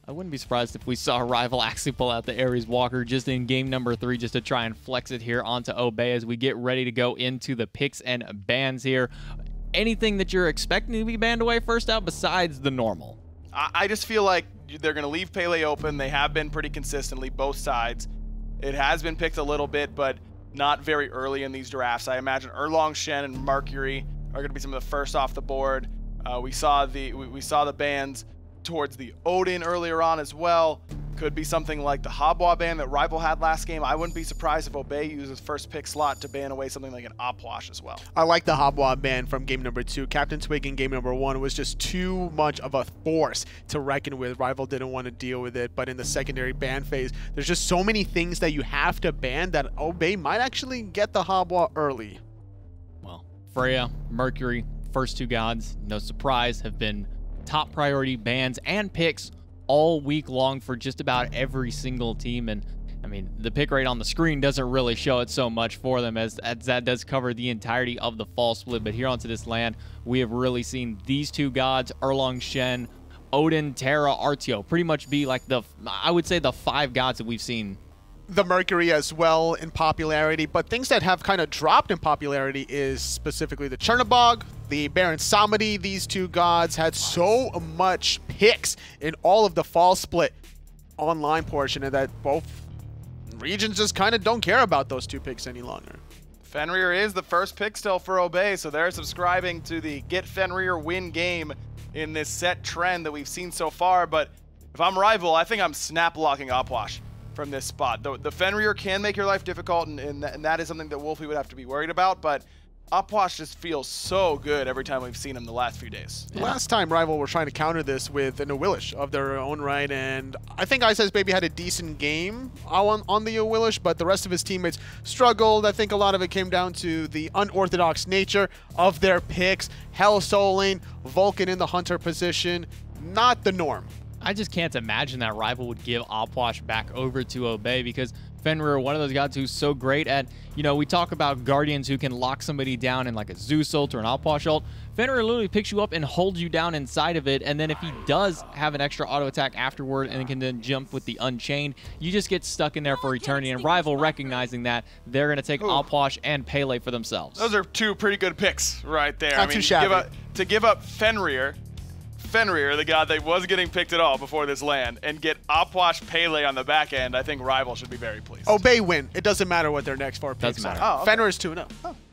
I wouldn't be surprised if we saw a rival actually pull out the Ares Walker just in game number 3 just to try and flex it here onto Obey as we get ready to go into the picks and bans here. Anything that you're expecting to be banned away first out besides the normal? I just feel like they're going to leave Pele open. They have been pretty consistently, both sides. It has been picked a little bit, but not very early in these drafts. I imagine Erlong, Shen, and Mercury are going to be some of the first off the board. We saw the bans towards the Odin earlier on as well. Could be something like the Habwa ban that Rival had last game. I wouldn't be surprised if Obey uses first pick slot to ban away something like an Opwash as well. I like the Habwa ban from game number 2. CaptainTwig in game number 1 was just too much of a force to reckon with. Rival didn't want to deal with it, but in the secondary ban phase, there's just so many things that you have to ban that Obey might actually get the Habwa early. Well, Freya, Mercury, first 2 gods, no surprise, have been top priority bans and picks all week long for just about every single team. And I mean, the pick rate on the screen doesn't really show it so much for them as that does cover the entirety of the fall split. But here onto this land, we have really seen these 2 gods, Erlong Shen, Odin, Terra, Artio, pretty much be like I would say the 5 gods that we've seen. The Mercury as well in popularity, but things that have kind of dropped in popularity is specifically the Chernobog, the Baron Samedi. These 2 gods had so much picks in all of the fall split online portion, and that both regions just kind of don't care about those 2 picks any longer. Fenrir is the first pick still for Obey, so they're subscribing to the get Fenrir win game in this set trend that we've seen so far. But if I'm Rival, I think I'm snap locking Opwash from this spot. The Fenrir can make your life difficult, and that is something that Wlfy would have to be worried about, but Opwash just feels so good every time we've seen him the last few days. Yeah. Last time Rival were trying to counter this with an Wlfy of their own right, and I think iceicebaby had a decent game on the Wlfy, but the rest of his teammates struggled. I think a lot of it came down to the unorthodox nature of their picks. Hell Souling, Vulcan in the Hunter position, not the norm. I just can't imagine that Rival would give Opwash back over to Obey, because Fenrir, one of those gods who's so great at, we talk about Guardians who can lock somebody down in like a Zeus ult or an Opwash ult. Fenrir literally picks you up and holds you down inside of it, and then if he does have an extra auto attack afterward and can then jump with the Unchained, you just get stuck in there for eternity. And Rival, recognizing that, they're going to take Opwash and Pele for themselves. Those are 2 pretty good picks right there. Not too shabby. To give up Fenrir, the god that wasn't getting picked at all before this land, and get Opwash Pele on the back end, I think Rival should be very pleased. Obey win. It doesn't matter what their next 4 picks doesn't matter. are. Oh, okay. Fenrir is 2-0.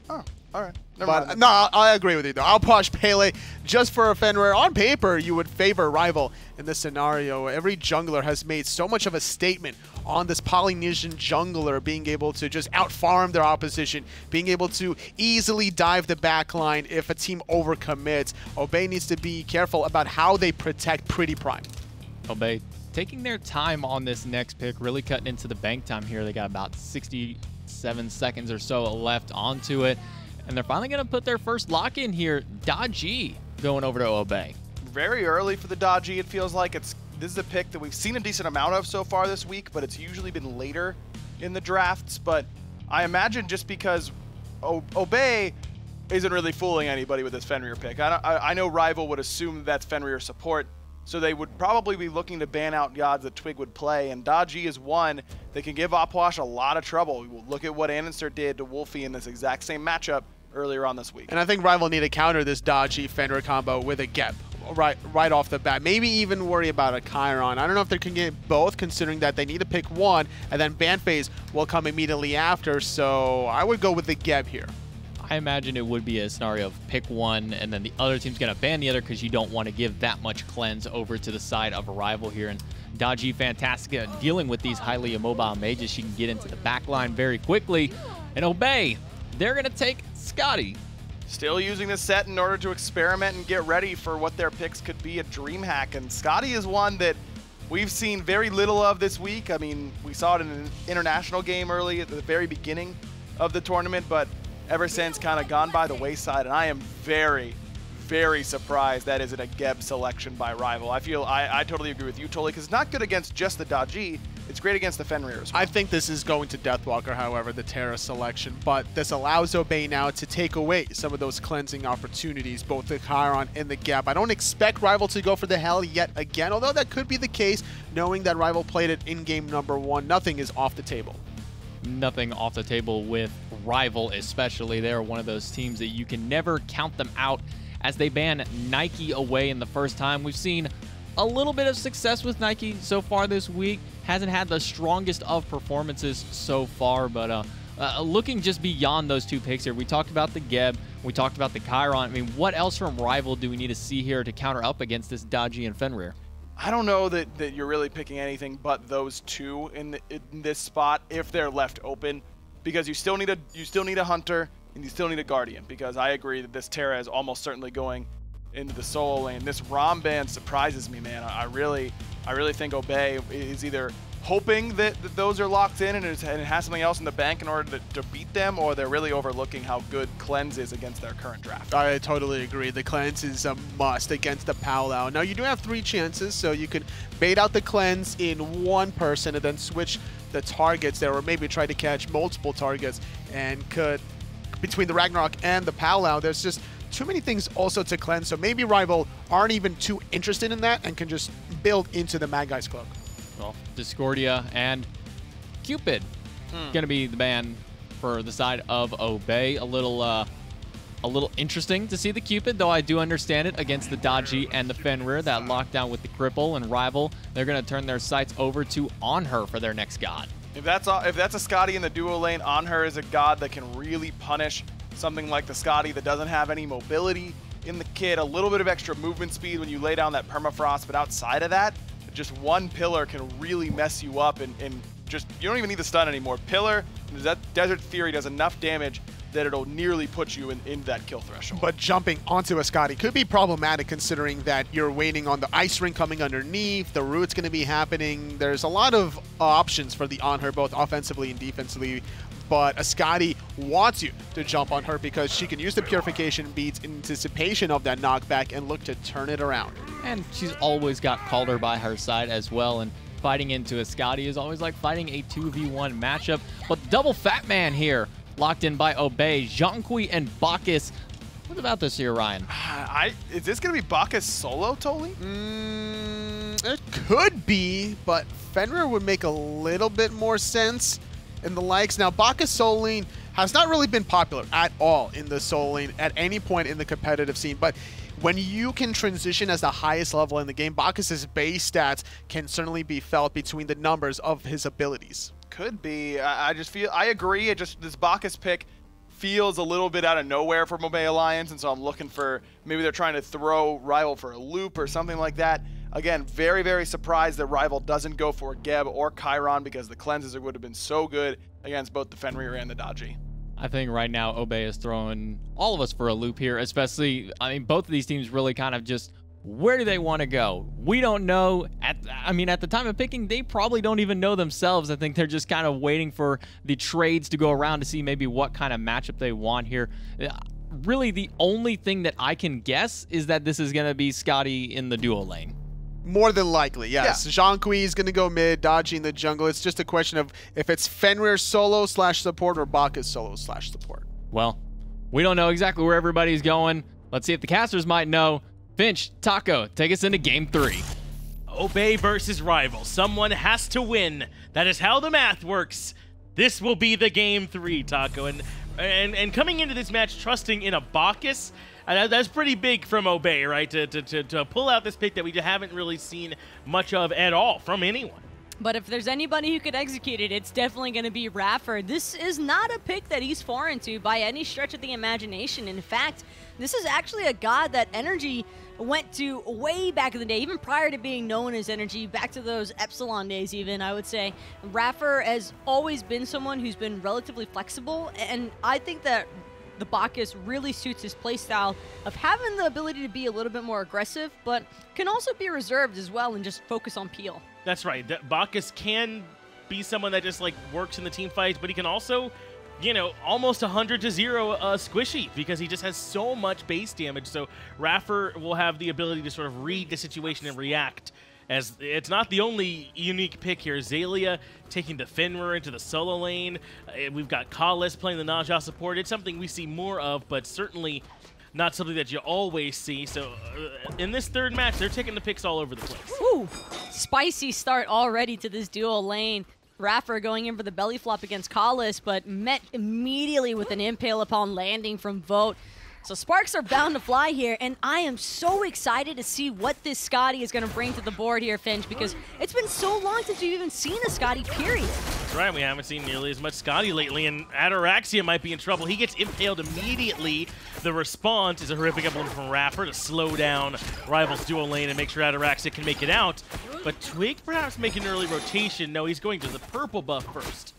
Oh, all right. But no, I agree with you though. Opwash Pele, just for a Fenrir, on paper, you would favor Rival in this scenario. Every jungler has made so much of a statement on this Polynesian jungler being able to just outfarm their opposition, being able to easily dive the backline if a team overcommits. Obey needs to be careful about how they protect PrettyPriMe. Obey taking their time on this next pick, really cutting into the bank time here. They got about 67 seconds or so left onto it. And they're finally going to put their first lock in here. Dodgy going over to Obey. Very early for the Dodgy, it feels like. This is a pick that we've seen a decent amount of so far this week, but it's usually been later in the drafts. But I imagine just because Obey isn't really fooling anybody with this Fenrir pick. I know Rival would assume that's Fenrir support, so they would probably be looking to ban out gods that Twig would play, and Dodgy is one that can give Opwash a lot of trouble. Look at what Anhur did to Wlfy in this exact same matchup earlier on this week. And I think Rival need to counter this Dodgy Fenrir combo with a Gep right off the bat. Maybe even worry about a Chiron. I don't know if they can get both, considering that they need to pick one, and then ban phase will come immediately after, so I would go with the Gep here. I imagine it would be a scenario of pick one and then the other team's going to ban the other because you don't want to give that much cleanse over to the side of a Rival here. And Dodgy, fantastic at dealing with these highly immobile mages. She can get into the back line very quickly. And Obey, they're going to take Skadi. Still using this set in order to experiment and get ready for what their picks could be a dream hack. And Skadi is one that we've seen very little of this week. I mean, we saw it in an international game early at the very beginning of the tournament, but ever since kind of gone by the wayside. And I am very, very surprised that isn't a Geb selection by Rival. I totally agree with you, Toli, because it's not good against just the Daji. It's great against the Fenrir as well. I think this is going to Deathwalker, however, the Terra selection, but this allows Obey now to take away some of those cleansing opportunities, both the Chiron and the Geb. I don't expect Rival to go for the Hell yet again, although that could be the case, knowing that Rival played it in game number 1. Nothing is off the table. Nothing off the table with Rival, especially. They're one of those teams that you can never count them out, as they ban Nike away in the first time. We've seen a little bit of success with Nike so far this week. Hasn't had the strongest of performances so far, but looking just beyond those two picks here, we talked about the Geb, we talked about the Chiron. I mean, what else from Rival do we need to see here to counter up against this Daji and Fenrir? I don't know that you're really picking anything but those two in this spot if they're left open, because you still need a Hunter and you still need a Guardian, because I agree that this Terra is almost certainly going into the solo lane. This Rom ban surprises me, man. I really think Obey is either hoping that those are locked in and it has something else in the bank in order to beat them, or they're really overlooking how good Cleanse is against their current draft. I totally agree. The Cleanse is a must against the Powwow. Now, you do have 3 chances, so you can bait out the Cleanse in one person and then switch the targets there, or maybe try to catch multiple targets, and could, between the Ragnarok and the Powwow, there's just too many things also to cleanse, so maybe Rival aren't even too interested in that and can just build into the Mad Guy's Cloak. Well, Discordia and Cupid gonna be the ban for the side of Obey. A little interesting to see the Cupid, though I do understand it against the Daji and the Fenrir. That lockdown with the Cripple and Rival, they're gonna turn their sights over to Anhur for their next god. If that's a Skadi in the duo lane, Anhur is a god that can really punish something like the Skadi that doesn't have any mobility in the kit, a little bit of extra movement speed when you lay down that permafrost, but outside of that, just one pillar can really mess you up, and just, you don't even need the stun anymore. Pillar, that Desert Theory does enough damage that it'll nearly put you in that kill threshold. But jumping onto a Skadi could be problematic, considering that you're waiting on the Ice Ring coming underneath, the root's going to be happening. There's a lot of options for the Anhur, both offensively and defensively, but a Skadi wants you to jump on her because she can use the Purification Beads in anticipation of that knockback and look to turn it around. And she's always got Calder by her side as well, and fighting into a Skadi is always like fighting a 2v1 matchup. But double Fat Man here, locked in by Obey, Zhong and Bacchus. What about this here, Ryan? Is this going to be Bacchus solo, Toli? It could be, but Fenrir would make a little bit more sense in the likes. Now, Bacchus solo lane has not really been popular at all in the solo lane at any point in the competitive scene, but when you can transition as the highest level in the game, Bacchus's base stats can certainly be felt between the numbers of his abilities. Could be. I just feel, I agree. This Bacchus pick feels a little bit out of nowhere for Obey Alliance, and so I'm looking for, maybe they're trying to throw Rival for a loop or something like that. Again, very, very surprised that Rival doesn't go for Geb or Chiron, because the cleanses would have been so good against both the Fenrir and the Daji. I think right now Obey is throwing all of us for a loop here, especially, I mean, both of these teams really kind of just, where do they want to go? We don't know. At the time of picking, they probably don't even know themselves. I think they're just kind of waiting for the trades to go around to see maybe what kind of matchup they want here. Really, the only thing that I can guess is that this is going to be Skadi in the duo lane. More than likely, yes. Yeah. Zhong is going to go mid, Daji in the jungle. It's just a question of if it's Fenrir solo / support or Bacchus solo / support. Well, we don't know exactly where everybody's going. Let's see if the casters might know. Finch, Taco, take us into game 3. Obey versus Rival. Someone has to win. That is how the math works. This will be the game 3, Taco. And coming into this match, trusting in a Bacchus, that's pretty big from Obey, right? To pull out this pick that we haven't really seen much of at all from anyone. But if there's anybody who could execute it, it's definitely going to be iRaffer. This is not a pick that he's foreign to by any stretch of the imagination. In fact, this is actually a god that Energy went to way back in the day, even prior to being known as Energy, back to those Epsilon days even, I would say. iRaffer has always been someone who's been relatively flexible, and I think that the Bacchus really suits his playstyle of having the ability to be a little bit more aggressive, but can also be reserved as well and just focus on peel. That's right. Bacchus can be someone that just like works in the team fights, but he can also you know, almost 100-0 squishy because he just has so much base damage. So iRaffer will have the ability to sort of read the situation and react. As it's not the only unique pick here. Xaliea taking the Fenrir into the solo lane. We've got Khalis playing the Naja support. It's something we see more of, but certainly not something that you always see. So in this third match, they're taking the picks all over the place. Ooh, spicy start already to this dual lane. iRaffer going in for the belly flop against Khalis, but met immediately with an impale upon landing from Vote. So sparks are bound to fly here, and I am so excited to see what this Skadi is going to bring to the board here, Finch, because it's been so long since we've even seen a Skadi, period. That's right, we haven't seen nearly as much Skadi lately, and Ataraxia might be in trouble. He gets impaled immediately. The response is a horrific emblem from iRaffer to slow down Rival's dual lane and make sure Ataraxia can make it out. But Twig perhaps making an early rotation. No, he's going to the purple buff first.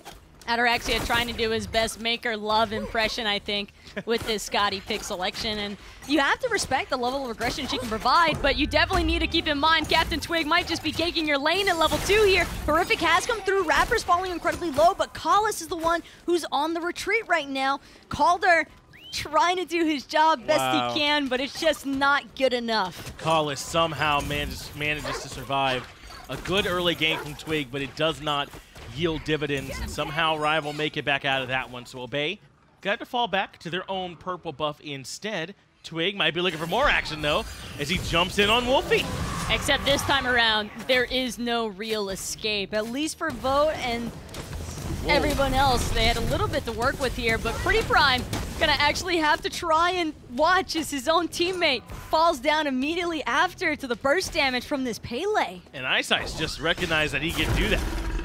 Ataraxia trying to do his best maker love impression, I think, with this Skadi pick selection. And you have to respect the level of aggression she can provide, but you definitely need to keep in mind CaptainTwig might just be gaking your lane at level 2 here. Horrific has come through, iRaffer's falling incredibly low, but Khalis is the one who's on the retreat right now. Calder trying to do his job best he can, but it's just not good enough. Khalis somehow manages to survive. A good early game from Twig, but it does not yield dividends, and somehow Rival make it back out of that one. So Obey got to fall back to their own purple buff instead. Twig might be looking for more action, though, as he jumps in on Wlfy. Except this time around, there is no real escape, at least for Vote and everyone else. They had a little bit to work with here, but PrettyPriMe gonna actually have to try and watch as his own teammate falls down immediately after to the burst damage from this Pele. And Iceice just recognized that he can do that.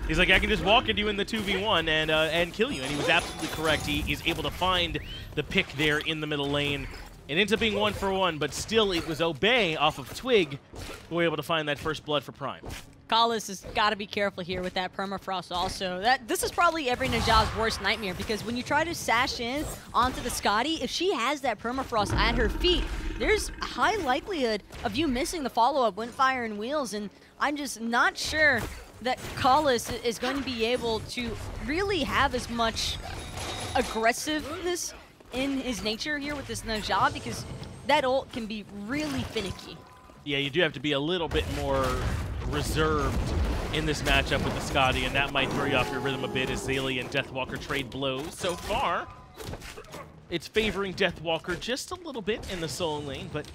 He's like, I can just walk into you in the 2v1 and kill you. And he was absolutely correct. He's able to find the pick there in the middle lane. It ends up being 1-for-1, but still it was Obey off of Twig who were able to find that first blood for Prime. Khalis has got to be careful here with that permafrost also. This is probably every Naja's worst nightmare, because when you try to sash in onto the Skadi, if she has that permafrost at her feet, there's a high likelihood of you missing the follow-up Windfire and Wheels, and I'm just not sure that Khalis is going to be able to really have as much aggressiveness in his nature here with this Naja, because that ult can be really finicky. Yeah, you do have to be a little bit more reserved in this matchup with the Skadi, and that might throw you off your rhythm a bit as Xaliea and Deathwalker trade blows. So far, it's favoring Deathwalker just a little bit in the solo lane, but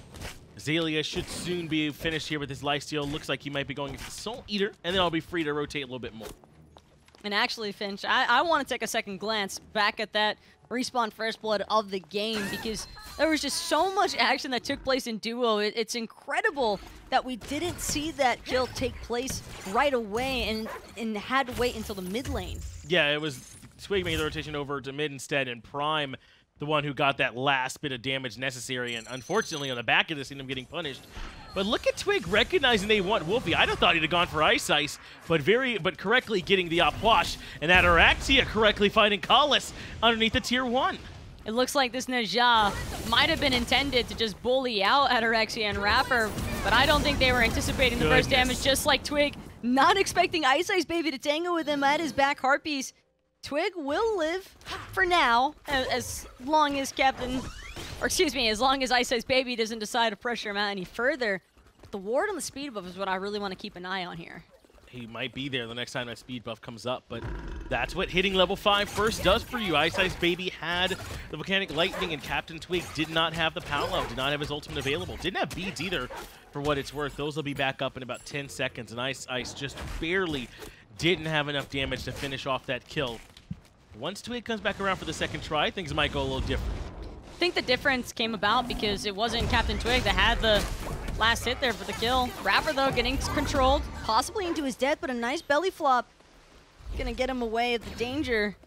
Xaliea should soon be finished here with his lifesteal. Looks like he might be going into Soul Eater, and then I'll be free to rotate a little bit more. And actually, Finch, I want to take a second glance back at that respawn first blood of the game, because there was just so much action that took place in duo. It's incredible that we didn't see that kill take place right away and had to wait until the mid lane. Yeah, it was Twig making the rotation over to mid instead, and Prime the one who got that last bit of damage necessary, and unfortunately on the back of this, ended up getting punished. But look at Twig recognizing they want Wlfy. I'd have thought he'd have gone for Ice, but correctly getting the Puch, and Ataraxia correctly fighting Khalis underneath the tier 1. It looks like this Naja might have been intended to just bully out Ataraxia and iRaffer, but I don't think they were anticipating the burst damage, just like Twig, not expecting iceeicebaby to tango with him at his back heartpiece. Twig will live for now, as long as as long as iceeicebaby doesn't decide to pressure him out any further. But the ward on the speed buff is what I really want to keep an eye on here. He might be there the next time that speed buff comes up, but that's what hitting level 5 first does for you. iceeicebaby had the Volcanic Lightning, and CaptainTwig did not have the Paolo, did not have his ultimate available. Didn't have beads either, for what it's worth. Those will be back up in about 10 seconds, and Ice just barely didn't have enough damage to finish off that kill. Once Twig comes back around for the second try, things might go a little different. I think the difference came about because it wasn't CaptainTwig that had the last hit there for the kill. iRaffer, though, getting controlled, possibly into his death, but a nice belly flop. Gonna get him away at the danger.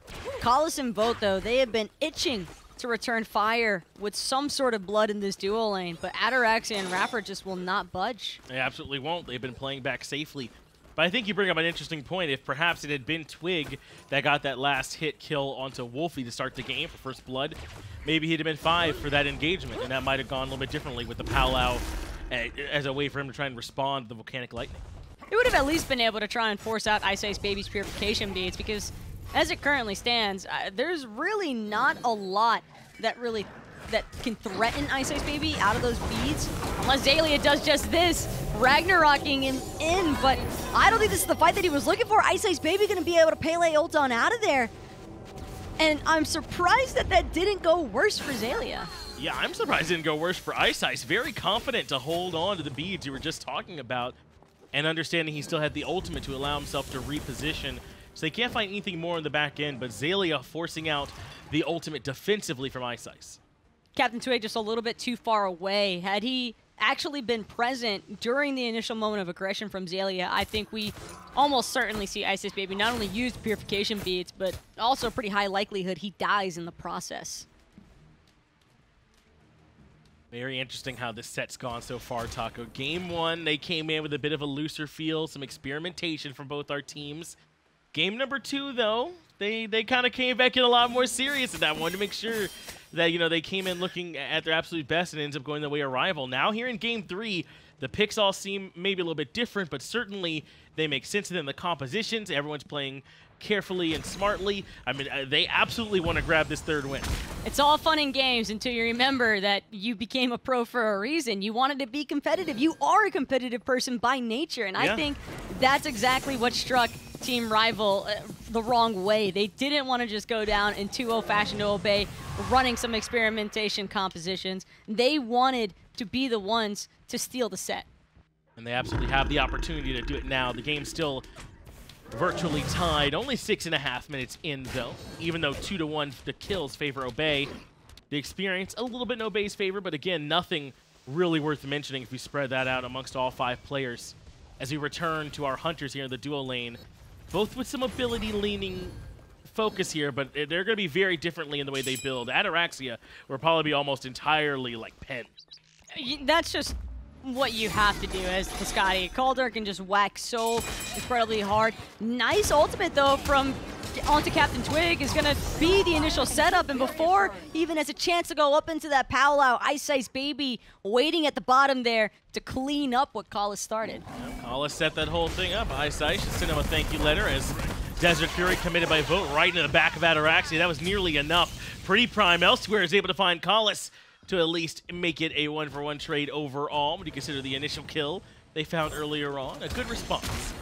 Khalis and Vote, though, they have been itching to return fire with some sort of blood in this duo lane, but Ataraxia and iRaffer just will not budge. They absolutely won't. They've been playing back safely. But I think you bring up an interesting point. If perhaps it had been Twig that got that last hit kill onto Wlfy to start the game for first blood, maybe he'd have been 5 for that engagement, and that might have gone a little bit differently with the Palau as a way for him to try and respond to the Volcanic Lightning. It would have at least been able to try and force out iceeicebaby's purification beads, because as it currently stands, there's really not a lot that can threaten iceicebaby out of those beads, unless Xaliea does just this, Ragnaroking him in, but I don't think this is the fight that he was looking for. iceicebaby gonna be able to Pele ult on out of there, and I'm surprised that that didn't go worse for Xaliea. Yeah, I'm surprised it didn't go worse for Ice. Very confident to hold on to the beads you were just talking about, and understanding he still had the ultimate to allow himself to reposition. So they can't find anything more in the back end, but Xaliea forcing out the ultimate defensively from Ice. CaptainTwig just a little bit too far away. Had he actually been present during the initial moment of aggression from Xaliea, I think we almost certainly see iceicebaby not only use purification beads, but also pretty high likelihood he dies in the process. Very interesting how this set's gone so far, Taco. Game 1, they came in with a bit of a looser feel, some experimentation from both our teams. Game number 2, though, they kind of came back in a lot more serious in that one to make sure that, you know, they came in looking at their absolute best and ends up going the way of Rival. Now here in Game 3, the picks all seem maybe a little bit different, but certainly they make sense of them. The compositions, everyone's playing carefully and smartly. I mean, they absolutely want to grab this 3rd win. It's all fun and games until you remember that you became a pro for a reason. You wanted to be competitive. You are a competitive person by nature, and I think that's exactly what struck Team Rival the wrong way. They didn't want to just go down in 2-0 fashion to Obey, running some experimentation compositions. They wanted to be the ones to steal the set. And they absolutely have the opportunity to do it now. The game's still virtually tied. Only 6.5 minutes in, though. Even though 2-1 the kills favor Obey. The experience a little bit in Obey's favor, but again, nothing really worth mentioning if we spread that out amongst all 5 players. As we return to our hunters here in the duo lane, both with some ability-leaning focus here, but they're going to be very differently in the way they build. Ataraxia will probably be almost entirely like Pen. That's just what you have to do as the Skadi. Calder can just whack so incredibly hard. Nice ultimate, though, from onto CaptainTwig is going to be the initial setup, and before he even has a chance to go up into that powwow, iceicebaby waiting at the bottom there to clean up what Kala started. Kala set that whole thing up. Ice should send him a thank you letter as Desert Fury committed by vote right into the back of Ataraxia. That was nearly enough. PrettyPriMe elsewhere is able to find Kalas to at least make it a 1-for-1 trade overall when you consider the initial kill they found earlier on. A good response.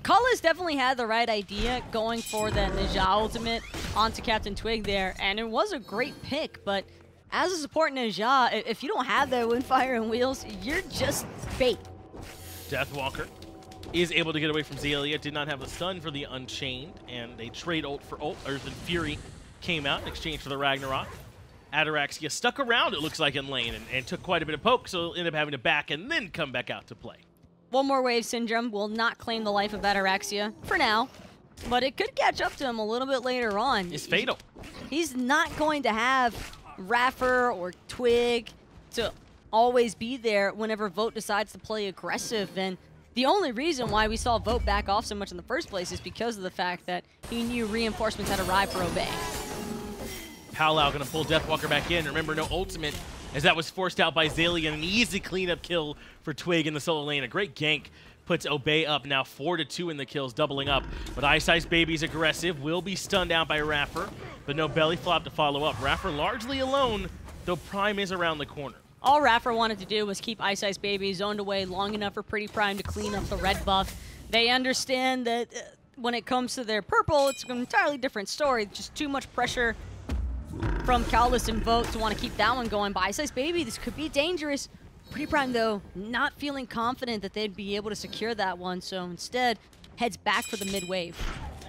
Kala's definitely had the right idea going for the Ninja ultimate onto CaptainTwig there, and it was a great pick, but as a support Ninja, if you don't have that Windfire and Wheels, you're just bait. Deathwalker is able to get away from Xaliea, did not have the stun for the Unchained, and they trade ult for ult. Earth and Fury came out in exchange for the Ragnarok. Ataraxia stuck around, it looks like, in lane and took quite a bit of poke, so ended up having to back and then come back out to play. One more wave syndrome will not claim the life of Ataraxia for now, but it could catch up to him a little bit later on. It's fatal. He's not going to have iRaffer or Twig to always be there whenever Vote decides to play aggressive, and the only reason why we saw Vote back off so much in the first place is because of the fact that he knew reinforcements had arrived for Obey. Powwow going to pull Deathwalker back in. Remember, no ultimate, as that was forced out by Xaliea. An easy cleanup kill for Twig in the solo lane. A great gank puts Obey up now 4-2 in the kills, doubling up. But iceicebaby's aggressive, will be stunned out by iRaffer, but no belly flop to follow up. iRaffer largely alone, though Prime is around the corner. All iRaffer wanted to do was keep iceicebaby zoned away long enough for PrettyPriMe to clean up the red buff. They understand that when it comes to their purple, it's an entirely different story. Just too much pressure from Callis and Vote to want to keep that one going. But iceicebaby, this could be dangerous. PrettyPriMe, though, not feeling confident that they'd be able to secure that one, so instead heads back for the mid-wave.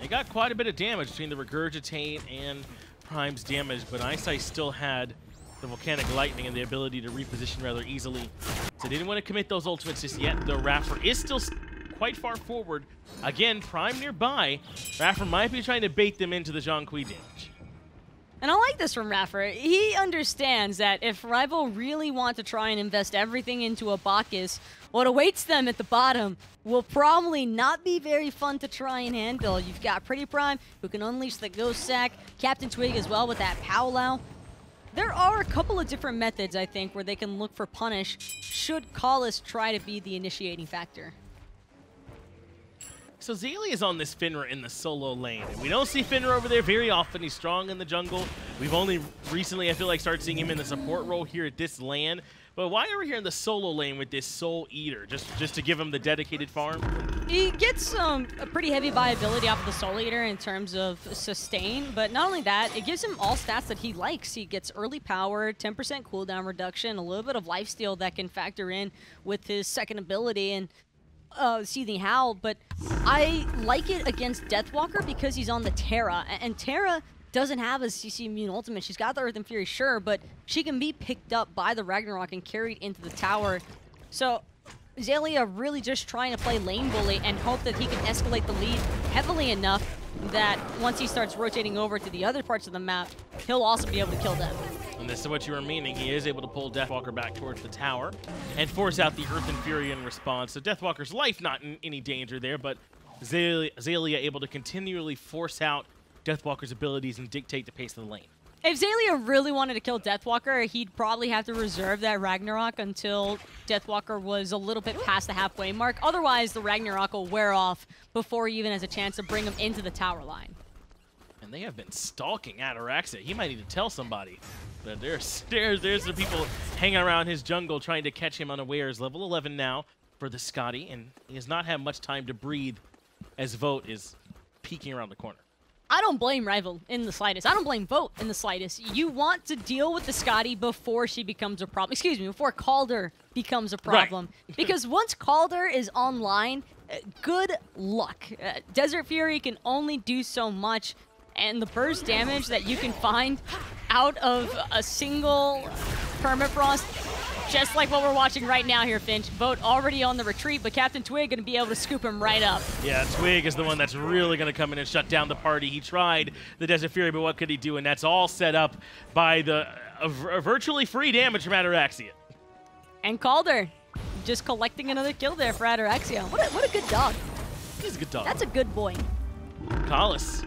They got quite a bit of damage between the Regurgitate and Prime's damage, but Iceice still had the Volcanic Lightning and the ability to reposition rather easily. So they didn't want to commit those ultimates just yet. The iRaffer is still quite far forward. Again, Prime nearby. iRaffer might be trying to bait them into the Zhong damage. And I like this from iRaffer. He understands that if Rival really want to try and invest everything into a Bacchus, what awaits them at the bottom will probably not be very fun to try and handle. You've got PrettyPriMe, who can unleash the Ghost Sack, CaptainTwig as well with that powwow. There are a couple of different methods, I think, where they can look for punish should Callis try to be the initiating factor. It's So Xaliea is on this Fenrir in the solo lane. And we don't see Fenrir over there very often. He's strong in the jungle. We've only recently, I feel like, started seeing him in the support role here at this LAN. But why are we here in the solo lane with this Soul Eater? Just to give him the dedicated farm? He gets a pretty heavy viability off of the Soul Eater in terms of sustain, but not only that, it gives him all stats that he likes. He gets early power, 10% cooldown reduction, a little bit of lifesteal that can factor in with his second ability, and Seething Howl. But I like it against Deathwalker because he's on the Terra, and Terra doesn't have a CC immune ultimate. She's got the Earth and Fury, sure, but she can be picked up by the Ragnarok and carried into the tower. So Xaliea really just trying to play lane bully and hope that he can escalate the lead heavily enough that once he starts rotating over to the other parts of the map, he'll also be able to kill them. And this is what you were meaning. He is able to pull Deathwalker back towards the tower and force out the Earth and Fury in response. So Deathwalker's life not in any danger there, but Xaliea able to continually force out Deathwalker's abilities and dictate the pace of the lane. If Xaliea really wanted to kill Deathwalker, he'd probably have to reserve that Ragnarok until Deathwalker was a little bit past the halfway mark. Otherwise, the Ragnarok will wear off before he even has a chance to bring him into the tower line. And they have been stalking Ataraxia. He might need to tell somebody. But there's the people hanging around his jungle trying to catch him unawares. Level 11 now for the Skadi, and he has not had much time to breathe as Vote is peeking around the corner. I don't blame Rival in the slightest. I don't blame Vote in the slightest. You want to deal with the Skadi before she becomes a problem. Excuse me, before Calder becomes a problem. Right. Because once Calder is online, good luck. Desert Fury can only do so much, and the burst damage that you can find out of a single Permafrost, just like what we're watching right now here, Finch. Vote already on the retreat, but CaptainTwig gonna be able to scoop him right up. Yeah, Twig is the one that's really gonna come in and shut down the party. He tried the Desert Fury, but what could he do? And that's all set up by the virtually free damage from Ataraxia. And Calder just collecting another kill there for Ataraxia. What a good dog. He's a good dog. That's a good boy. Collis,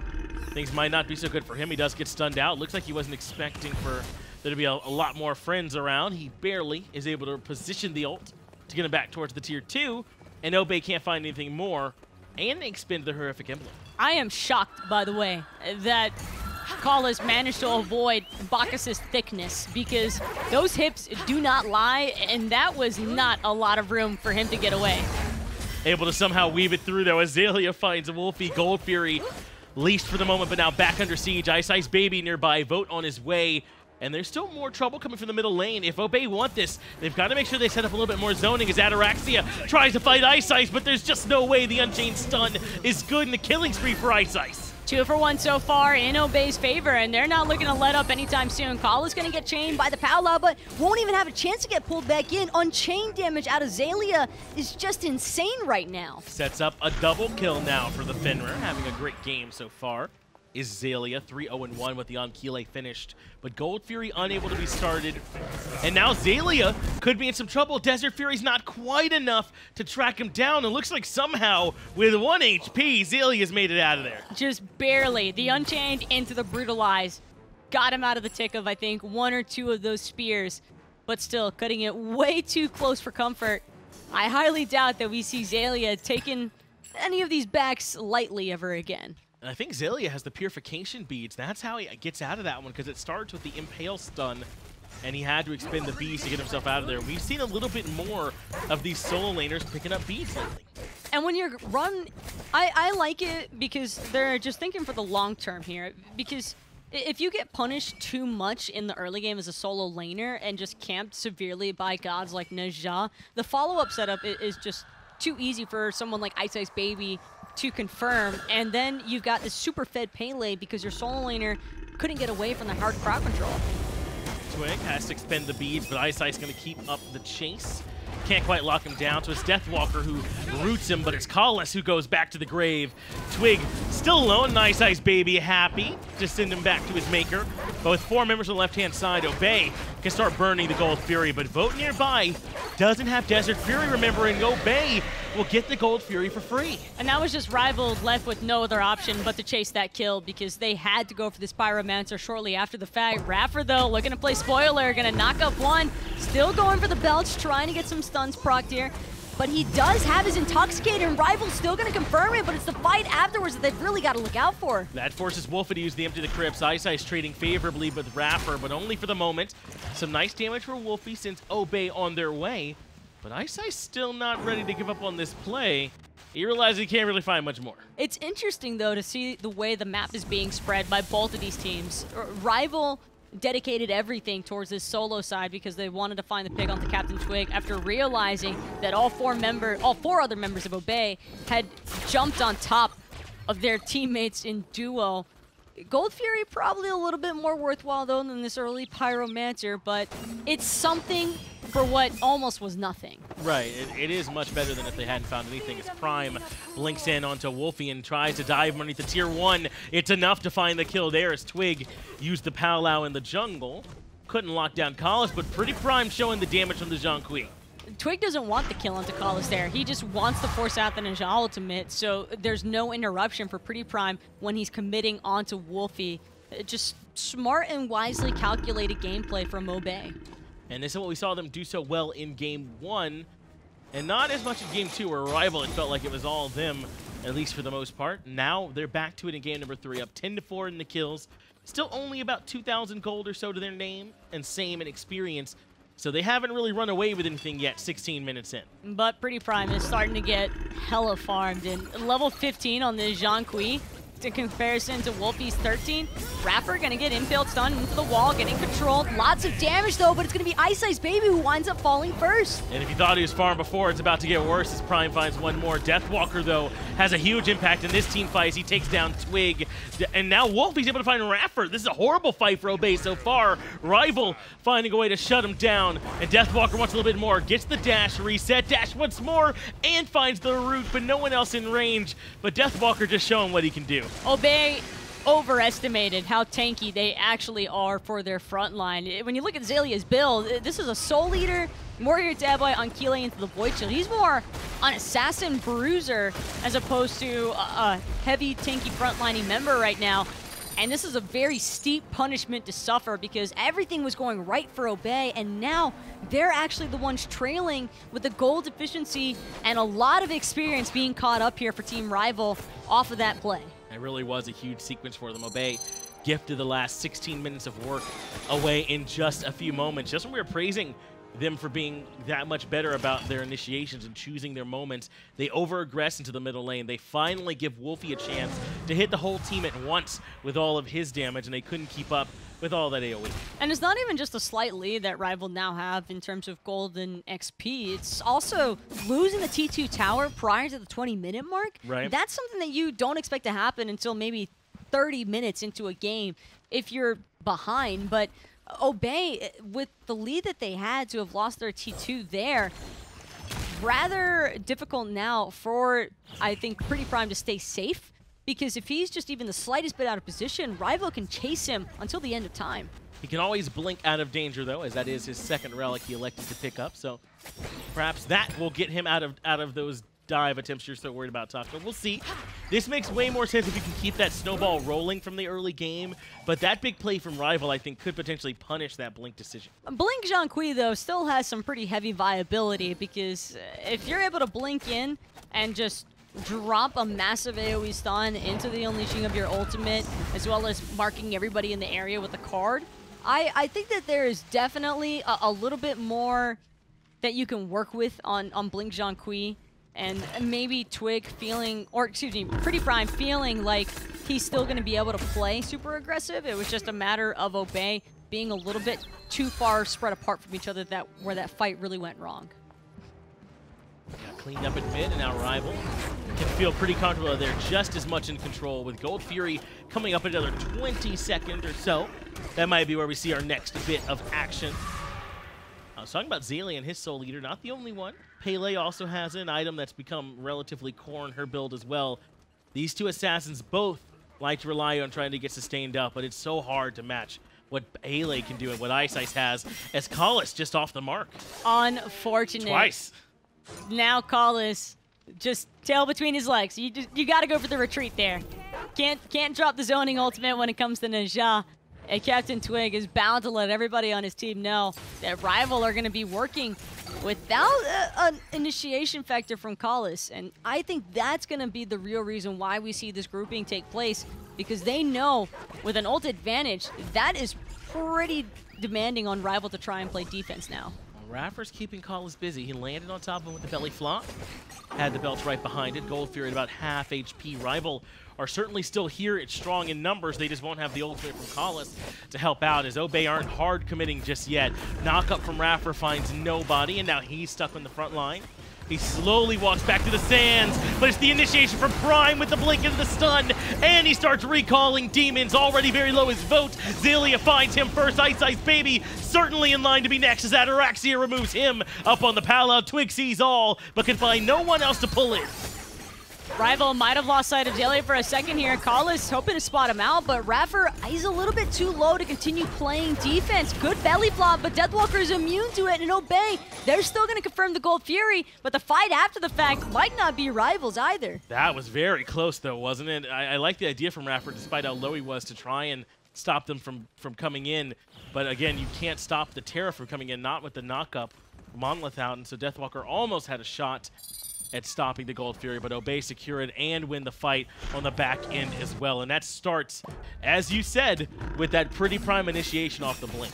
things might not be so good for him. He does get stunned out. Looks like he wasn't expecting for there to be a lot more friends around. He barely is able to position the ult to get him back towards the tier 2, and Obey can't find anything more, and they expend the horrific emblem. I am shocked, by the way, that Collis managed to avoid Bacchus' thickness, because those hips do not lie, and that was not a lot of room for him to get away. Able to somehow weave it through, though, as Xaliea finds Wlfy. Gold Fury leashed for the moment, but now back under siege. iCeicebaby nearby, Vote on his way. And there's still more trouble coming from the middle lane. If Obey want this, they've got to make sure they set up a little bit more zoning as Ataraxia tries to fight Ice, but there's just no way the Unchained Stun is good in the killing spree for Ice. 2 for 1 so far in Obey's favor, and they're not looking to let up anytime soon. Call is going to get chained by the Paula, but won't even have a chance to get pulled back in. Unchained damage out of Xaliea is just insane right now. Sets up a double kill now for the Fenrir, having a great game so far. Is Xaliea 3-0-1 with the Anhur finished, but Gold Fury unable to be started. And now Xaliea could be in some trouble. Desert Fury's not quite enough to track him down. It looks like somehow with 1 HP, Xalia's made it out of there. Just barely. The Unchained into the Brutalize. Got him out of the tick of, I think, 1 or 2 of those spears, but still cutting it way too close for comfort. I highly doubt that we see Xaliea taking any of these backs lightly ever again. And I think Xaliea has the Purification Beads. That's how he gets out of that one, because it starts with the Impale Stun, and he had to expend the beads to get himself out of there. We've seen a little bit more of these solo laners picking up beads lately. And when you're run, I like it because they're just thinking for the long term here. Because if you get punished too much in the early game as a solo laner and just camped severely by gods like Nezha, the follow-up setup is just too easy for someone like iceicebaby to confirm, and then you've got this super fed Pele because your solo laner couldn't get away from the hard crowd control. Twig has to expend the beads, but Ice going to keep up the chase. Can't quite lock him down, so it's Deathwalker who roots him, but it's Collis who goes back to the grave. Twig still alone, and iCeicebaby happy to send him back to his maker. But with 4 members on the left-hand side, Obey can start burning the Gold Fury, but Vote nearby doesn't have Desert Fury, remembering Obey will get the Gold Fury for free. And that was just Rival left with no other option but to chase that kill because they had to go for this Pyromancer shortly after the fact. iRaffer, though, looking to play spoiler, gonna knock up one. Still going for the belch, trying to get some stuns procced here. but he does have his Intoxicator, and Rival's still going to confirm it, but it's the fight afterwards that they've really got to look out for. That forces Wlfy to use the Empty the Crypts. Ice trading favorably with iRaffer, but only for the moment. Some nice damage for Wlfy since Obey on their way, but Ice still not ready to give up on this play. He realizes he can't really find much more. It's interesting, though, to see the way the map is being spread by both of these teams. Rival dedicated everything towards this solo side because they wanted to find the pick onto CaptainTwig after realizing that all four other members of Obey had jumped on top of their teammates in duo. Wlfy probably a little bit more worthwhile, though, than this early Pyromancer, but it's something for what almost was nothing. Right, it is much better than if they hadn't found anything. As Prime blinks in onto Wlfy and tries to dive underneath the tier 1. It's enough to find the kill there as Twig used the powwow in the jungle. Couldn't lock down Collis, but PrettyPriMe showing the damage from the Zhong. Twig doesn't want the kill onto Collis there. He just wants to force out the Ninja ultimate, so there's no interruption for PrettyPriMe when he's committing onto Wlfy. Just smart and wisely calculated gameplay from Obey. And this is what we saw them do so well in Game 1, and not as much in Game 2, where Rival, it felt like it was all them, at least for the most part. Now they're back to it in Game number 3, up 10-4 in the kills. Still only about 2,000 gold or so to their name, and same in experience. So they haven't really run away with anything yet, 16 minutes in. But PrettyPriMe is starting to get hella farmed. And level 15 on the Zhong in comparison to Wlfy's 13. iRaffer gonna get impaled, stunned into the wall, getting controlled. Lots of damage though, but it's gonna be iceicebaby who winds up falling first. And if you thought he was farmed before, it's about to get worse as Prime finds one more. Deathwalker though has a huge impact in this team fight as he takes down Twig. And now Wlfy's able to find iRaffer. This is a horrible fight for Obey so far. Rival finding a way to shut him down. And Deathwalker wants a little bit more. Gets the dash, reset, dash once more, and finds the root, but no one else in range. But Deathwalker just showing what he can do. Obey overestimated how tanky they actually are for their front line. When you look at Xalia's build, this is a Soul Eater, Warrior Daboy on Keeley into the Void Shield. He's more an Assassin Bruiser as opposed to a heavy tanky frontlining member right now. And this is a very steep punishment to suffer because everything was going right for Obey, and now they're actually the ones trailing with the gold deficiency and a lot of experience being caught up here for Team Rival off of that play. It really was a huge sequence for them. Obey gifted the last 16 minutes of work away in just a few moments. Just when we were praising them for being that much better about their initiations and choosing their moments, they over-aggress into the middle lane. They finally give Wlfy a chance to hit the whole team at once with all of his damage, and they couldn't keep up with all that AoE. And it's not even just a slight lead that Rival now have in terms of gold and XP. It's also losing the T2 tower prior to the 20-minute mark. Right. That's something that you don't expect to happen until maybe 30 minutes into a game if you're behind. But Obey, with the lead that they had to have lost their T2 there, rather difficult now for, I think, PrettyPriMe to stay safe. Because if he's just even the slightest bit out of position, Rival can chase him until the end of time. He can always blink out of danger, though, as that is his second relic he elected to pick up. So perhaps that will get him out of those dive attempts you're so worried about, Taco. We'll see. This makes way more sense if you can keep that snowball rolling from the early game. But that big play from Rival, I think, could potentially punish that blink decision. Blink Zhong, though, still has some pretty heavy viability because if you're able to blink in and just drop a massive AoE stun into the unleashing of your ultimate, as well as marking everybody in the area with a card, I think that there is definitely a little bit more that you can work with on Blink Zhong, and maybe Twig feeling, or excuse me, PrettyPriMe feeling like he's still going to be able to play super aggressive. It was just a matter of Obey being a little bit too far spread apart from each other where that fight really went wrong. Yeah, cleaned up in mid, and now Rival can feel pretty comfortable. They're just as much in control with Wlfy coming up another 20 seconds or so. That might be where we see our next bit of action. I was talking about Xaliea and his Soul Eater, not the only one. Pele also has an item that's become relatively core in her build as well. These two assassins both like to rely on trying to get sustained up, but it's so hard to match what Pele can do and what Ice has, as Collis just off the mark. Unfortunate. Twice. Now Collis just tail between his legs. You got to go for the retreat there. Can't drop the zoning ultimate when it comes to Ninja. And CaptainTwig is bound to let everybody on his team know that Rival are going to be working without an initiation factor from Collis. And I think that's going to be the real reason why we see this grouping take place, because they know with an ult advantage, that is pretty demanding on Rival to try and play defense now. Raffer's keeping Collis busy. He landed on top of him with the belly flop. Had the belts right behind it. Wlfy at about half HP. Rival are certainly still here. It's strong in numbers. They just won't have the ultimate from Collis to help out, as Obey aren't hard committing just yet. Knock up from Raffer finds nobody, and now he's stuck on the front line. He slowly walks back to the sands, but it's the initiation from Prime with the blink into the stun, and he starts recalling demons. Already very low his vote. Xaliea finds him first. iCeicebaby certainly in line to be next as Ataraxia removes him up on the pala. Twig sees all, but can find no one else to pull in. Rival might have lost sight of Xaliea for a second here. Collis hoping to spot him out, but Raffer, he's a little bit too low to continue playing defense. Good belly flop, but Deathwalker is immune to it, and Obey, they're still going to confirm the Gold Fury, but the fight after the fact might not be Rivals either. That was very close, though, wasn't it? I like the idea from Raffer, despite how low he was, to try and stop them from coming in. But again, you can't stop the Terra from coming in, not with the knock-up Monolith out, and so Deathwalker almost had a shot at stopping the Gold Fury, but Obey secure it and win the fight on the back end as well. And that starts, as you said, with that PrettyPriMe initiation off the blink.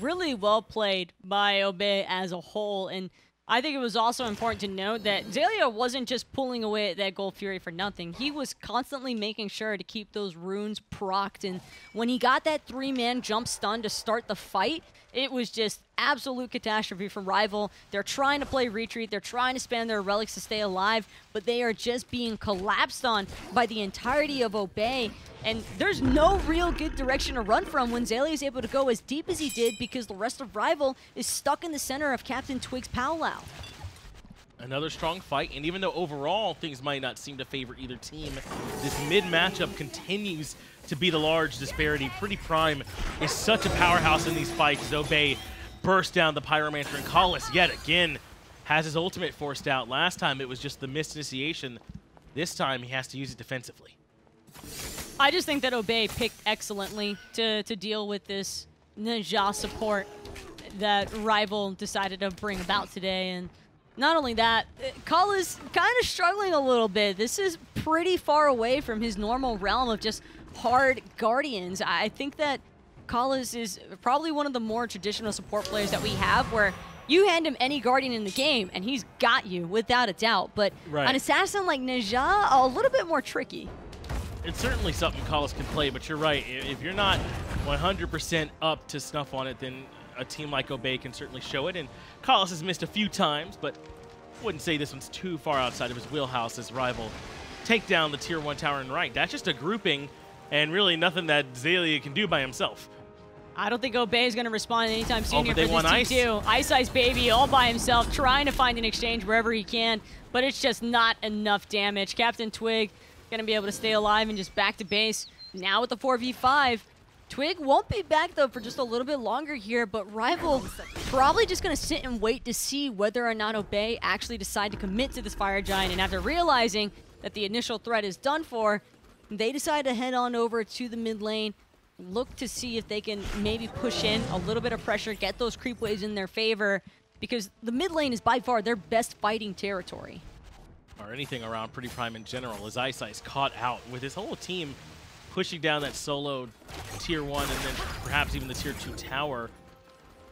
Really well played by Obey as a whole, and I think it was also important to note that Xaliea wasn't just pulling away at that Gold Fury for nothing. He was constantly making sure to keep those runes procced, and when he got that 3-man jump stun to start the fight, it was just absolute catastrophe for Rival. They're trying to play retreat, they're trying to spam their relics to stay alive, but they are just being collapsed on by the entirety of Obey, and there's no real good direction to run from when Xaliea is able to go as deep as he did, because the rest of Rival is stuck in the center of CaptainTwig's powwow. Another strong fight, and even though overall things might not seem to favor either team, this mid matchup continues to be the large disparity. PrettyPriMe is such a powerhouse in these fights as Obey burst down the Pyromancer, and Collis yet again has his ultimate forced out. Last time it was just the missed initiation. This time he has to use it defensively. I just think that Obey picked excellently to deal with this Ninja support that Rival decided to bring about today. And not only that, Collis kind of struggling a little bit. This is pretty far away from his normal realm of just hard Guardians. I think that Collis is probably one of the more traditional support players that we have, where you hand him any Guardian in the game and he's got you without a doubt. But an assassin like Ninja, a little bit more tricky. It's certainly something Collis can play, but you're right. If you're not 100% up to snuff on it, then a team like Obey can certainly show it. And Collis has missed a few times, but I wouldn't say this one's too far outside of his wheelhouse as Rival take down the Tier 1 tower and right. That's just a grouping, and really nothing that Xaliea can do by himself. I don't think Obey is going to respond anytime soon here for they this want ice. T2. iCeicebaby all by himself, trying to find an exchange wherever he can, but it's just not enough damage. CaptainTwig going to be able to stay alive and just back to base. Now with the 4v5, Twig won't be back though for just a little bit longer here, but Rival probably just going to sit and wait to see whether or not Obey actually decide to commit to this Fire Giant, and after realizing that the initial threat is done for, they decide to head on over to the mid lane, look to see if they can maybe push in a little bit of pressure, get those creep waves in their favor, because the mid lane is by far their best fighting territory. Or anything around PrettyPriMe in general, as Iceice caught out with his whole team pushing down that solo Tier 1 and then perhaps even the Tier 2 tower.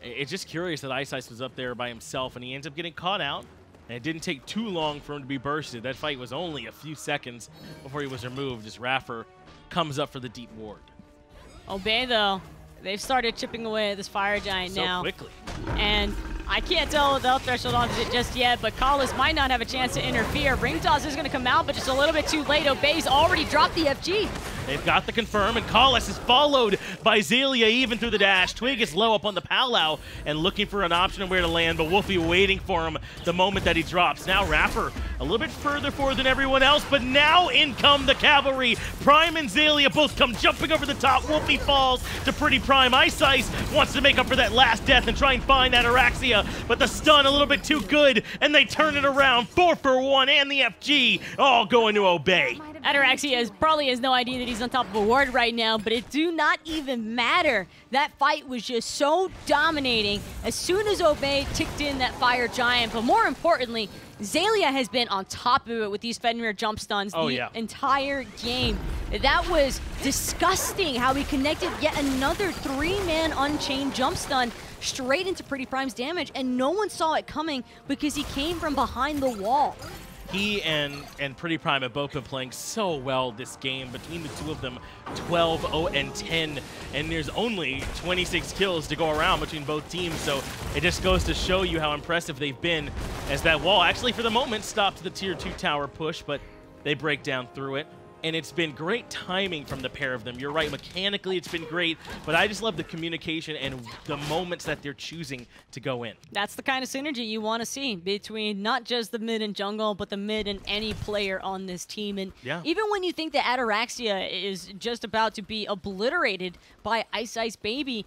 It's just curious that Iceice was up there by himself and he ends up getting caught out. And it didn't take too long for him to be bursted. That fight was only a few seconds before he was removed as Raffer comes up for the deep ward. Obey, though, they've started chipping away at this Fire Giant now. So quickly. And I can't tell what the health threshold on it just yet, but Collis might not have a chance to interfere. Ring toss is going to come out, but just a little bit too late. Obey's already dropped the FG. They've got the confirm, and Collis is followed by Xaliea even through the dash. Twig is low up on the powwow and looking for an option of where to land, but Wlfy waiting for him the moment that he drops. Now Raffer a little bit further forward than everyone else, but now in come the cavalry. Prime and Xaliea both come jumping over the top. Wlfy falls to PrettyPriMe. Iceice wants to make up for that last death and try and find Ataraxia, but the stun a little bit too good, and they turn it around. 4 for 1 and the FG all going to Obey. Ataraxia probably has no idea that he's he's on top of a ward right now, but it do not even matter. That fight was just so dominating as soon as Obey ticked in that Fire Giant, but more importantly, Xaliea has been on top of it with these Fenrir jump stuns the entire game. That was disgusting how he connected yet another 3-man Unchained jump stun straight into PrettyPrime's damage, and no one saw it coming because he came from behind the wall. He and PrettyPrime have both been playing so well this game. Between the two of them, 12, 0, and 10. And there's only 26 kills to go around between both teams. So it just goes to show you how impressive they've been as that wall actually for the moment stopped the tier 2 tower push, but they break down through it. And it's been great timing from the pair of them. You're right, mechanically it's been great, but I just love the communication and the moments that they're choosing to go in. That's the kind of synergy you want to see between not just the mid and jungle, but the mid and any player on this team. And even when you think that Ataraxia is just about to be obliterated by iceicebaby,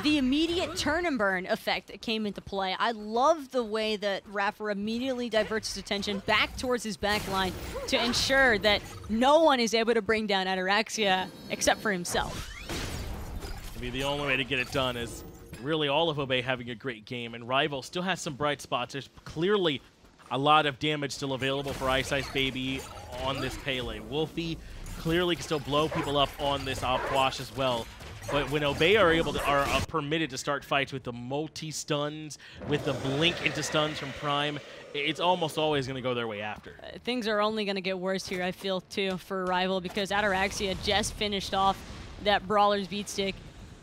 the immediate turn and burn effect came into play. I love the way that iRaffer immediately diverts his attention back towards his backline to ensure that no one is able to bring down Ataraxia except for himself. Maybe the only way to get it done is really all of Obey having a great game, and Rival still has some bright spots. There's clearly a lot of damage still available for iceicebaby on this Pele. Wlfy clearly can still blow people up on this Puch as well. But when Obey are permitted to start fights with the multi-stuns, with the blink into stuns from Prime, it's almost always going to go their way after. Things are only going to get worse here, I feel, too, for Rival, because Ataraxia just finished off that Brawler's beat stick.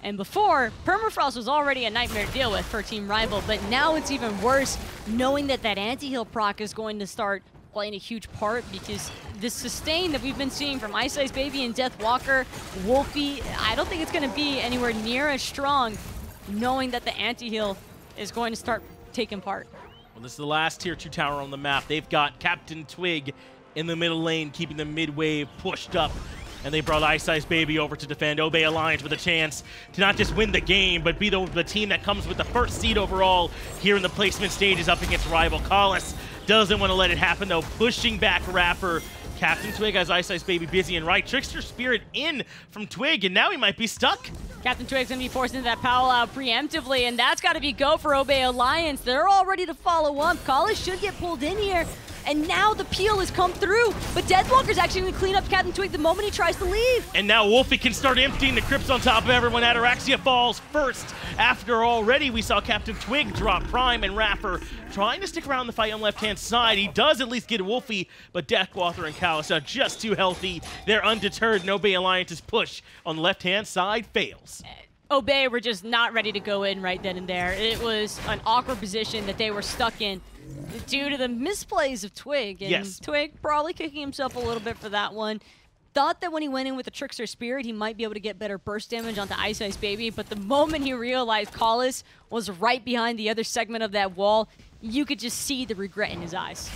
And before, Permafrost was already a nightmare to deal with for Team Rival, but now it's even worse knowing that that anti-heal proc is going to start playing a huge part, because the sustain that we've been seeing from iceicebaby and Deathwalker, Wlfy, I don't think it's going to be anywhere near as strong, knowing that the anti-heal is going to start taking part. Well, this is the last tier 2 tower on the map. They've got CaptainTwig in the middle lane, keeping the mid wave pushed up. And they brought iceicebaby over to defend. Obey Alliance with a chance to not just win the game, but be the team that comes with the first seed overall here in the placement stages up against Rival. Collis doesn't want to let it happen, though, pushing back iRaffer. CaptainTwig has iceicebaby busy and right. Trickster Spirit in from Twig, and now he might be stuck. CaptainTwig's going to be forced into that powwow preemptively, and that's got to be go for Obey Alliance. They're all ready to follow up. Collis should get pulled in here. And now the peel has come through, but Deathwalker's actually going to clean up CaptainTwig the moment he tries to leave. And now Wlfy can start emptying the crypts on top of everyone. Ataraxia falls first. After already we saw CaptainTwig drop Prime, and iRaffer trying to stick around the fight on left-hand side. He does at least get Wlfy, but Deathwalker and Xaliea are just too healthy. They're undeterred, and Obey Alliance's push on the left-hand side fails. Obey were just not ready to go in right then and there. It was an awkward position that they were stuck in due to the misplays of Twig. And Twig probably kicking himself a little bit for that one. Thought that when he went in with the Trickster Spirit, he might be able to get better burst damage onto iceicebaby, but the moment he realized Collis was right behind the other segment of that wall, you could just see the regret in his eyes.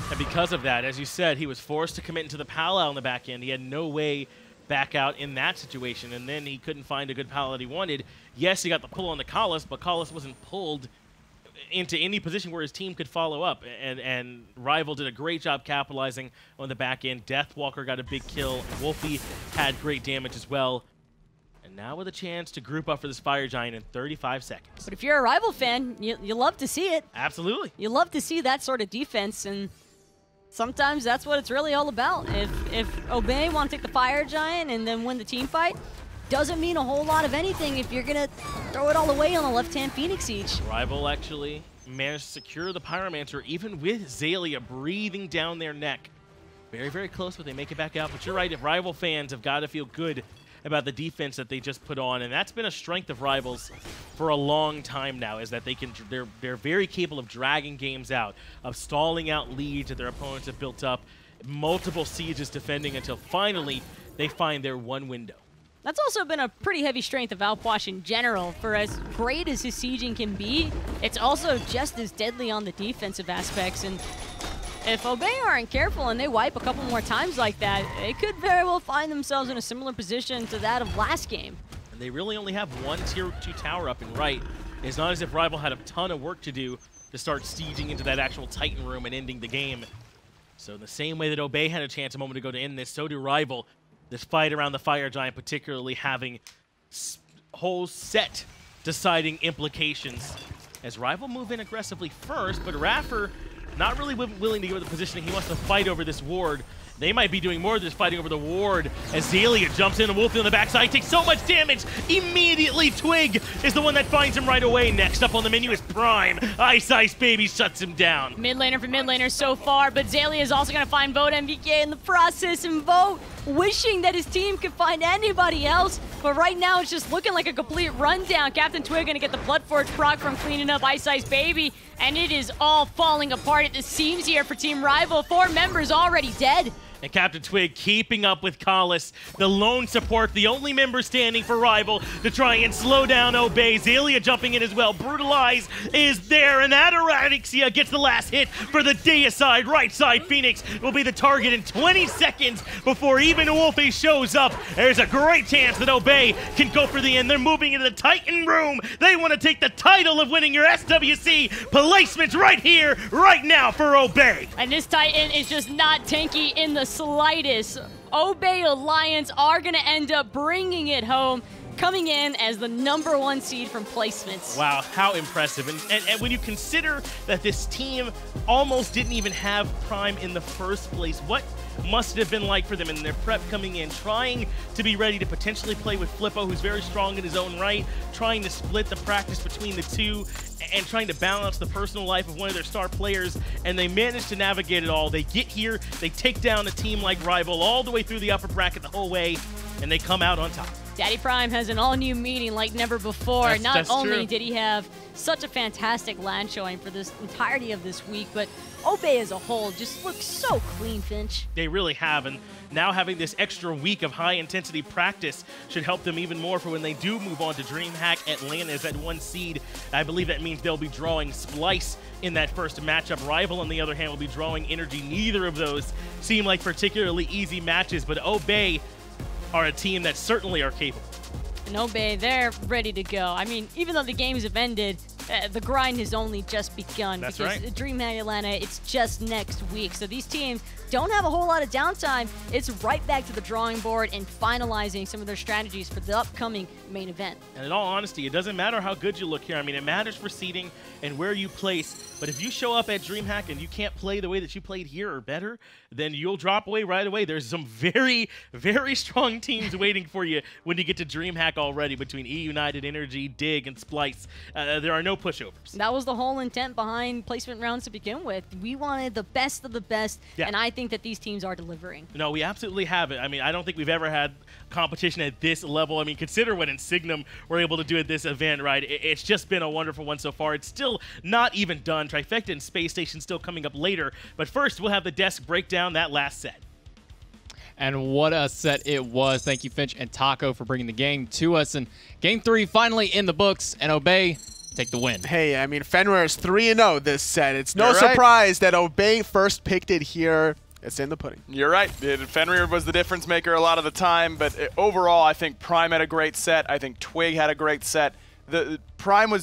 And because of that, as you said, he was forced to commit into the powwow on the back end. He had no way back out in that situation, and then he couldn't find a good pal that he wanted. Yes, he got the pull on the Collis, but Collis wasn't pulled into any position where his team could follow up, and Rival did a great job capitalizing on the back end. Deathwalker got a big kill. Wlfy had great damage as well. And now with a chance to group up for this Fire Giant in 35 seconds. But if you're a Rival fan, you love to see it. Absolutely. You love to see that sort of defense, and sometimes that's what it's really all about. If Obey want to take the Fire Giant and then win the team fight, doesn't mean a whole lot of anything if you're going to throw it all away on the left-hand Phoenix Siege. Rival actually managed to secure the Pyromancer, even with Xaliea breathing down their neck. Very, very close, but they make it back out. But you're right, if Rival fans have got to feel good about the defense that they just put on, and that's been a strength of Rivals for a long time now, is that they're very capable of dragging games out, of stalling out leads that their opponents have built up, multiple sieges defending until finally they find their one window. That's also been a pretty heavy strength of Puch in general. For as great as his sieging can be, it's also just as deadly on the defensive aspects. And if Obey aren't careful and they wipe a couple more times like that, they could very well find themselves in a similar position to that of last game. And they really only have one tier 2 tower up and right. It's not as if Rival had a ton of work to do to start sieging into that actual Titan room and ending the game. So in the same way that Obey had a chance a moment ago to end this, so do Rival. This fight around the Fire Giant particularly having whole set deciding implications. As Rival move in aggressively first, but iRaffer not really willing to give the positioning. He wants to fight over this ward. They might be doing more than just fighting over the ward as Xaliea jumps in and Wlfy on the backside, takes so much damage. Immediately, Twig is the one that finds him right away. Next up on the menu is Prime. iceicebaby shuts him down. Mid laner for mid laner so far, but Xaliea is also going to find Vote MVK in the process, and Vote wishing that his team could find anybody else, but right now it's just looking like a complete rundown. CaptainTwig going to get the Bloodforge proc from cleaning up iceicebaby, and it is all falling apart at the seams here for Team Rival. 4 members already dead. And CaptainTwig keeping up with Collis, the lone support, the only member standing for Rival to try and slow down Obey. Xaliea jumping in as well. Brutalize is there, and Ataraxia gets the last hit for the deicide. Right side, Phoenix will be the target in 20 seconds before even Wlfy shows up. There's a great chance that Obey can go for the end. They're moving into the Titan room. They want to take the title of winning your SWC placements right here, right now for Obey. And this Titan is just not tanky in the slightest. Obey Alliance are going to end up bringing it home, coming in as the #1 seed from placements. Wow, how impressive. And when you consider that this team almost didn't even have Prime in the first place, what must it have been like for them in their prep coming in, trying to be ready to potentially play with Flippo, who's very strong in his own right, trying to split the practice between the two, and trying to balance the personal life of one of their star players, and they managed to navigate it all. They get here, they take down a team like Rival all the way through the upper bracket the whole way, and they come out on top. Daddy Prime has an all-new meeting like never before. Not only did he have such a fantastic land showing for this entirety of this week, but Obey as a whole just looks so clean, Finch. They really have, and now having this extra week of high-intensity practice should help them even more for when they do move on to DreamHack Atlanta as that 1 seed. I believe that means they'll be drawing Splice in that first matchup. Rival, on the other hand, will be drawing Energy. Neither of those seem like particularly easy matches, but Obey are a team that certainly are capable. And Obey, they're ready to go. I mean, even though the games have ended, the grind has only just begun. That's because right. DreamHack Atlanta, it's just next week. So these teams don't have a whole lot of downtime. It's right back to the drawing board and finalizing some of their strategies for the upcoming main event. And in all honesty, it doesn't matter how good you look here. I mean, it matters for seeding and where you place. But if you show up at DreamHack and you can't play the way that you played here or better, then you'll drop away right away. There's some very, very strong teams waiting for you when you get to DreamHack already between E United, Energy, Dig, and Splice. There are no pushovers. That was the whole intent behind placement rounds to begin with. We wanted the best of the best, and I think that these teams are delivering. No, we absolutely have it. I mean, I don't think we've ever had competition at this level. I mean, consider what Insignum were able to do at this event, right? It's just been a wonderful one so far. It's still not even done. Trifecta and Space Station still coming up later. But first, we'll have the desk break down that last set. And what a set it was. Thank you, Finch and Taco, for bringing the game to us. And Game 3 finally in the books, and Obey take the win. Hey, I mean, Fenrir is 3-0 this set. It's no surprise that Obey first picked it here. It's in the pudding. You're right. Fenrir was the difference maker a lot of the time, but overall, I think Prime had a great set. I think Twig had a great set. The Prime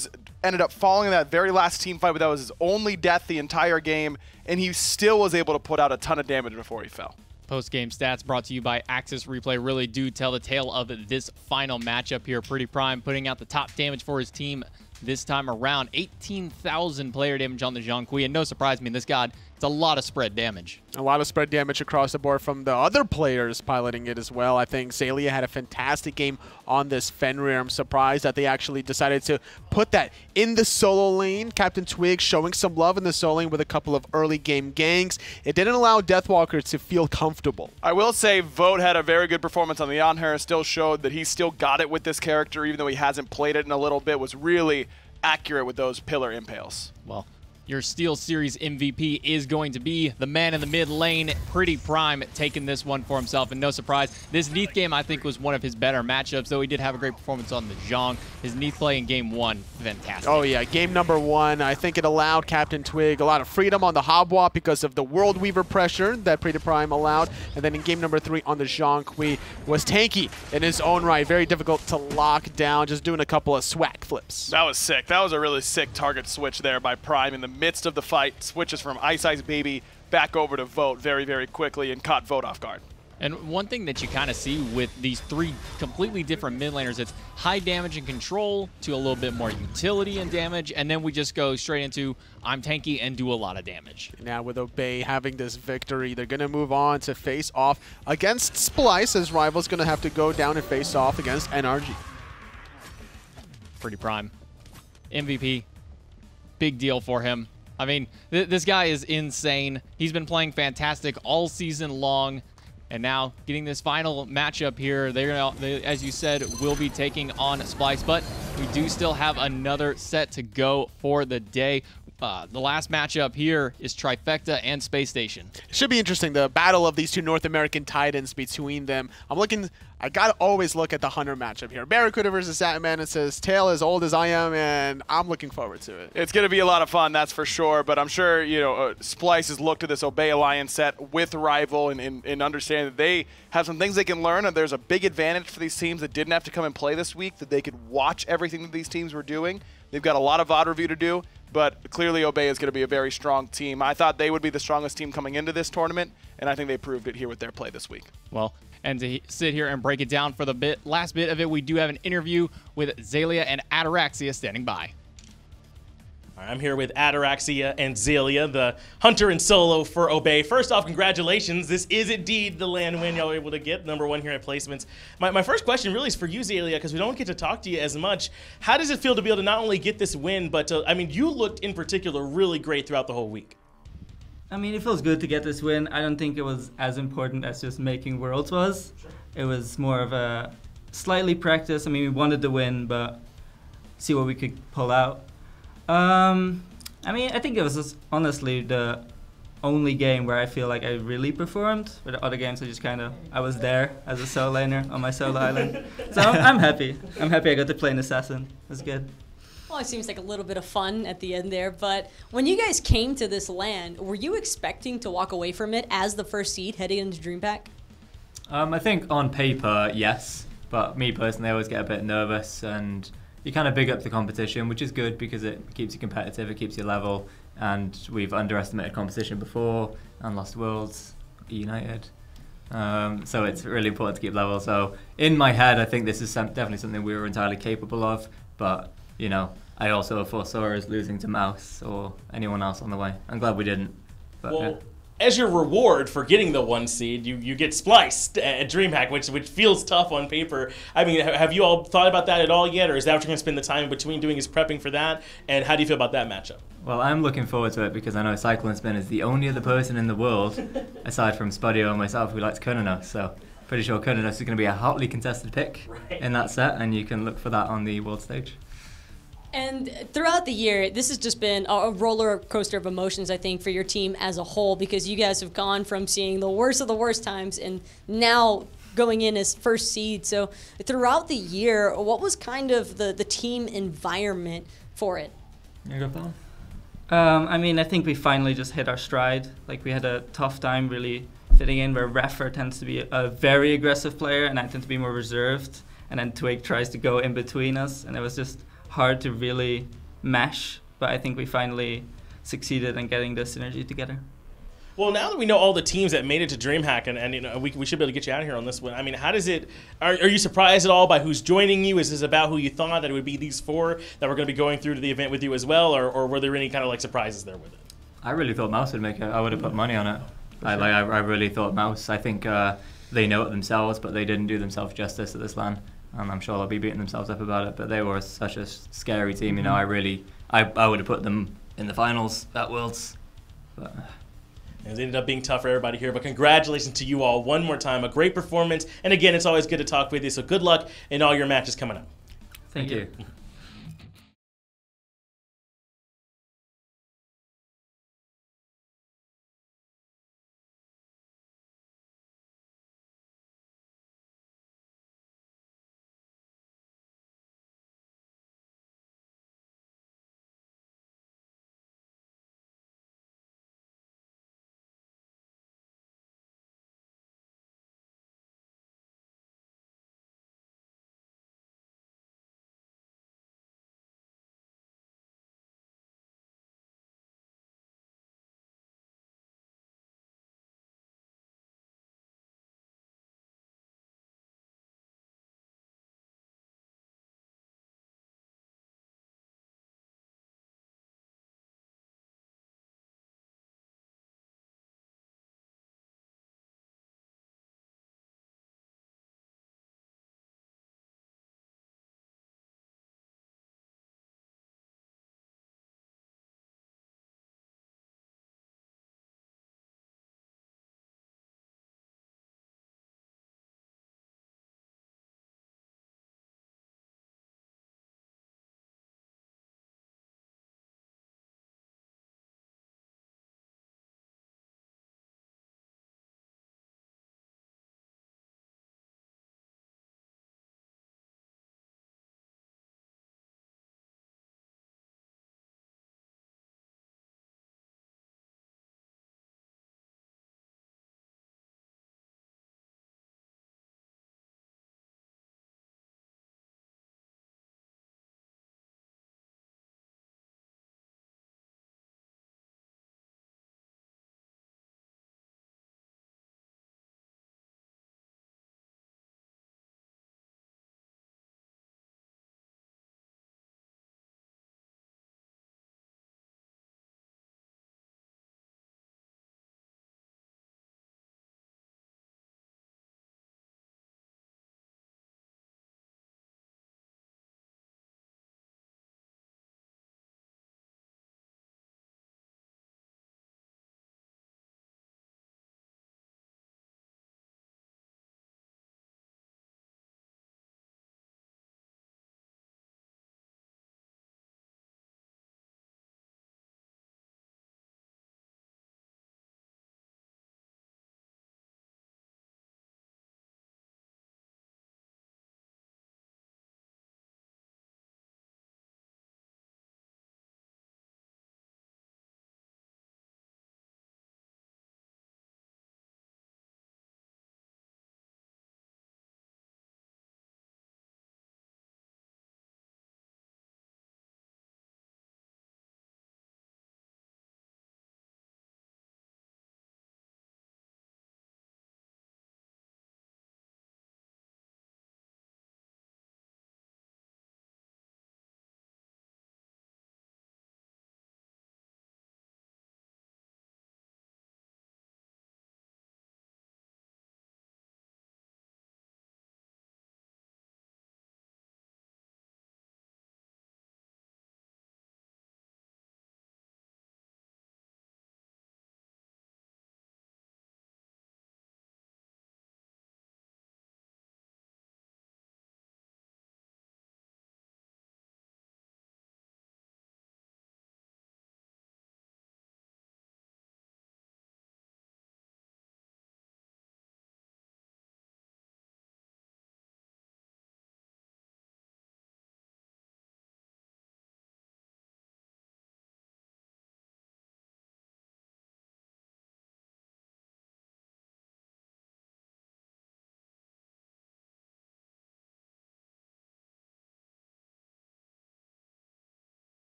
ended up falling in that very last team fight, but that was his only death the entire game, and he still was able to put out a ton of damage before he fell. Post-game stats brought to you by Axis Replay really do tell the tale of this final matchup here. PrettyPriMe putting out the top damage for his team this time around. 18,000 player damage on the Zhong, and no surprise, I mean, this god, it's a lot of spread damage. A lot of spread damage across the board from the other players piloting it as well. I think Xaliea had a fantastic game on this Fenrir. I'm surprised that they actually decided to put that in the solo lane. CaptainTwig showing some love in the solo lane with a couple of early game ganks. It didn't allow Deathwalker to feel comfortable. I will say Vote had a very good performance on the Anhur. Still showed that he still got it with this character, even though he hasn't played it in a little bit. Was really accurate with those pillar impales. Well, your Steel Series MVP is going to be the man in the mid lane, PrettyPriMe, taking this one for himself. And no surprise, this Neath game, I think, was one of his better matchups, though he did have a great performance on the Zhong. His Neath play in Game 1, fantastic. Oh, yeah. Game number 1, I think it allowed CaptainTwig a lot of freedom on the Hobwop because of the World Weaver pressure that PrettyPriMe allowed. And then in Game number 3 on the Zhong, was tanky in his own right. Very difficult to lock down, just doing a couple of swag flips. That was sick. That was a really sick target switch there by Prime in the midst of the fight. Switches from iceicebaby back over to Vote very, very quickly and caught Vote off guard. And one thing that you kind of see with these 3 completely different mid laners, it's high damage and control to a little bit more utility and damage, and then we just go straight into I'm tanky and do a lot of damage. Now with Obey having this victory, they're going to move on to face off against Splice, as Rival's going to have to go down and face off against NRG. PrettyPriMe, MVP, big deal for him. I mean, this guy is insane. He's been playing fantastic all season long. And now getting this final matchup here, they, as you said, will be taking on Splice, but we do still have another set to go for the day. The last matchup here is Trifecta and Space Station. It should be interesting, the battle of these 2 North American titans between them. I gotta always look at the Hunter matchup here. Barracuda versus Satman. It says tale as old as I am, and I'm looking forward to it. It's going to be a lot of fun, that's for sure. But I'm sure, you know, Splice has looked at this Obey Alliance set with Rival and understand that they have some things they can learn, and there's a big advantage for these teams that didn't have to come and play this week, that they could watch everything that these teams were doing. They've got a lot of VOD review to do, but clearly Obey is going to be a very strong team. I thought they would be the strongest team coming into this tournament, and I think they proved it here with their play this week. Well, and to sit here and break it down for the last bit of it, we do have an interview with Xaliea and Ataraxia standing by. All right, I'm here with Ataraxia and Xaliea, the hunter and solo for Obey. First off, congratulations. This is indeed the land win y'all were able to get, #1 here at placements. My first question really is for you, Xaliea, because we don't get to talk to you as much. How does it feel to be able to not only get this win, but to, I mean, you looked in particular really great throughout the whole week. I mean, it feels good to get this win. I don't think it was as important as just making Worlds was. Sure. It was more of a slightly practice. I mean, we wanted to win, but see what we could pull out. I mean, I think it was just honestly the only game where I feel like I really performed. With the other games, I was there as a solo laner on my solo island. So I'm happy. I'm happy I got to play an assassin. It was good. Well, it seems like a little bit of fun at the end there, but when you guys came to this land, were you expecting to walk away from it as the first seed heading into DreamHack? I think on paper, yes, but me personally, I always get a bit nervous, and you kind of big up the competition, which is good because it keeps you competitive, it keeps you level, and we've underestimated competition before and lost Worlds United. So it's really important to keep level. So in my head, I think this is definitely something we were entirely capable of, but you know, I also foresaw us losing to Mouse or anyone else on the way. I'm glad we didn't. But, well, yeah. As your reward for getting the 1 seed, you get spliced at DreamHack, which feels tough on paper. I mean, have you all thought about that at all yet, or is that what you're going to spend the time in between doing is prepping for that? And how do you feel about that matchup? Well, I'm looking forward to it because I know Cyclone Spin is the only other person in the world, aside from Spadio and myself, who likes Kurnanos. So pretty sure Kurnanos is going to be a hotly contested pick in that set, and you can look for that on the world stage. And throughout the year, this has just been a roller coaster of emotions, I think, for your team as a whole, because you guys have gone from seeing the worst of the worst times and now going in as first seed. So throughout the year, what was kind of the team environment for it? You go, Pele? I mean, I think we finally just hit our stride. Like, we had a tough time really fitting in, where iRaffer tends to be a very aggressive player and I tend to be more reserved. And then Twig tries to go in between us, and it was just hard to really mesh, but I think we finally succeeded in getting the synergy together. Well, now that we know all the teams that made it to DreamHack, and you know, we should be able to get you out of here on this one. I mean, how does it? Are you surprised at all by who's joining you? Is this about who you thought that it would be these 4 that were going to be going through to the event with you as well, or were there any kind of like surprises there with it? I really thought Mouse would make it. I would have put money on it. I really thought Mouse. I think they know it themselves, but they didn't do themselves justice at this LAN. And I'm sure they'll be beating themselves up about it, but they were such a scary team. You know, I would have put them in the finals at Worlds. But it ended up being tough for everybody here, but congratulations to you all one more time. A great performance, and again, it's always good to talk with you, so good luck in all your matches coming up. Thank you.